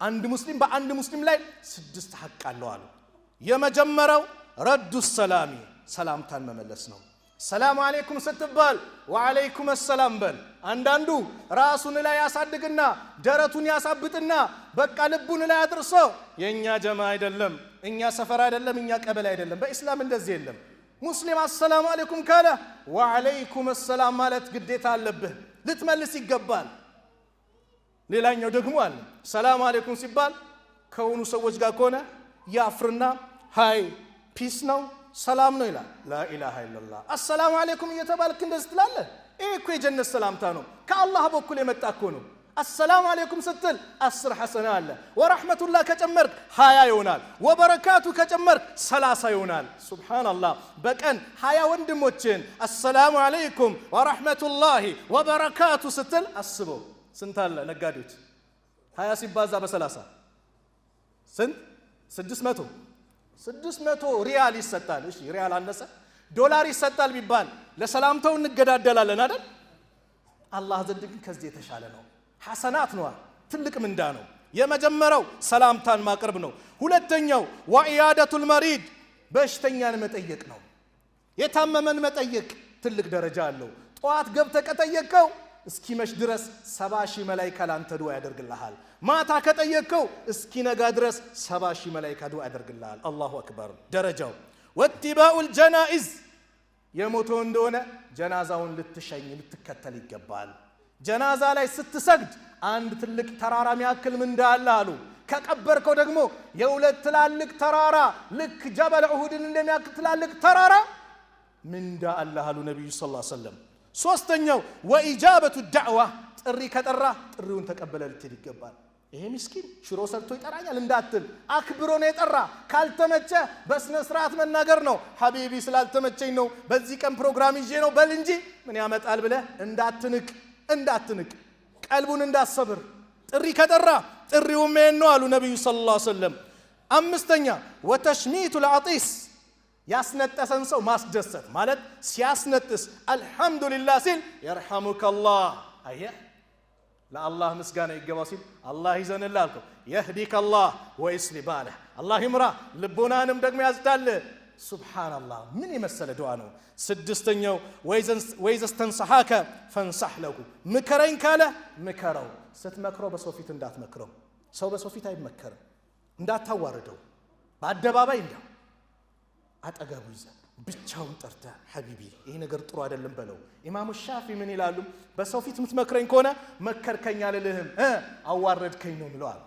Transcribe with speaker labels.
Speaker 1: አንድ ሙስሊም በአንድ ሙስሊም ላይ 6 ሐቅ አለው አሉ የመጀመሪያው ረዱ ሰላሚ ሰላምታን መመለስ ነው ሰላም አለይኩም ስትባል ወአለይኩም ሰላም በል አንዳንዱ ራሱን ላይ ያሳድግና ደረቱን ያሳብጥና በቃ ልቡን ላይ አድርሶ የኛ ጀማ አይደለም እኛ ሰፈር አይደለም እኛ ቀበሌ አይደለም በእስላም እንደዚህ የለም ሙስሊም አሰላሙ አለይኩም ካለ ወአለይኩም ሰላም ማለት ግዴታ አለብህ ልትመልስ ይገባል ሌላኛው ደግሞ አለ ሰላም አለይኩም ሲባል ከሆኑ ሰዎች ጋር ከሆነ ያፍርና ሃይ ፒስ ነው ሰላም ነው ይላል ላ ኢላሃ ኢላላህ አሰላሙ አለይኩም እየተባልክ እንደዚህ ትላለህ ይሄ እኮ የጀነት ሰላምታ ነው ከአላህ በኩል የመጣ እኮ ነው السلام عليكم ستل 10 حسنة الله ورحمة الله كجمرك هيا يونال وبركاته كجمرك 30 يونال سبحان الله بكن هيا وندموتشين السلام عليكم ورحمة الله وبركاته ستل السبو سنتال نقادوت هيا سيبازا بسلاسة سنت 600 ريال يستال ايش ريال الناس دولار يستال بيبان لسلامته ونقدادلالن አይደል الله ዘንድ ከዚህ የተሻለ ነው حسنات نوا تلك من دانو يمجمرو سلامتان ما قرب نو ሁለተኛው وعيادة المريض በሽተኛን መጠየቅ ነው የታመመን መጠየቅ ትልቅ ደረጃ አለው ጧት ገብተህ ከጠየቀው እስኪመሽ ድረስ 70,000 መላእክት ላንተ ዱዓ ያደርግልሃል ማታ ከጠየቀው እስኪነጋ ድረስ 70,000 መላእክት ዱዓ ያደርግልሃል አላሁ አክበር ደረጃው واتباع الجنائز የሞተው እንደሆነ ጀናዛውን ልትሸኝ ልትከተል ይገባል ጀናዛ ላይ ስትሰግድ አንድ ትልቅ ተራራ የሚያክል ምንዳ አለ አሉ ከቀበርከው ደግሞ የሁለት ትላልቅ ተራራ ልክ ጀበል ኡሁድን እንደሚያክል ትላልቅ ተራራ ምንዳ አለ አሉ ነብዩ ሰለላሁ ዐለይሂ ወሰለም ሶስተኛው ወኢጃበቱ ዳዕዋ ጥሪ ከጠራ ጥሪውን ተቀበለ ልትል ይገባል ይሄ ምስኪን ሽሮ ሰርቶ ይጠራኛል እንዳትል አክብሮ ነው የጠራ ካልተመቸ በስነ ስርዓት መናገር ነው ሐቢቢ ስላልተመቸኝ ነው በዚህ ቀን ፕሮግራም ይዤ ነው በል እንጂ ምን ያመጣል ብለ እንዳትንቅ ቀልቡን እንዳሰብር ጥሪ ከጠራ ጥሪው ምን ነው አሉ ነብዩ ሰለላሁ ዐለይሂ ወሰለም አምስተኛ ወተሽሚቱ العطيس ያስነጠሰን ሰው ማስደሰት ማለት ሲያስነጥስ አልহামዱሊላህ ሲል ይርሐሙከላህ አየ ለአላህ ምስጋና ይገባው ሲል አላህ ይዘንልህ አልከው يهديكالله ويصلح باله አላህ ይምራ ልቦናንም ደግሞ ያዝዳል ሱብሃንአላህ ምን የመሰለ ዱዓ ነው ስድስተኛው ወይዘስተንሰሐከ ፈንሰህ ለሁ ምከረኝ ካለ ምከረው ስትመክረው በሰው ፊት እንዳትመክረው ሰው በሰው ፊት አይመከርም እንዳታዋርደው በአደባባይ እንደው አጠገቡ ይዘ ብቻውን ጠርተ ሐቢቢ ይሄ ነገር ጥሩ አይደለም በለው ኢማሙ ሻፊ ምን ይላሉ በሰው ፊት ምትመክረኝ ከሆነ መከርከኝ አልልህም አዋረድከኝ ነው ብለዋል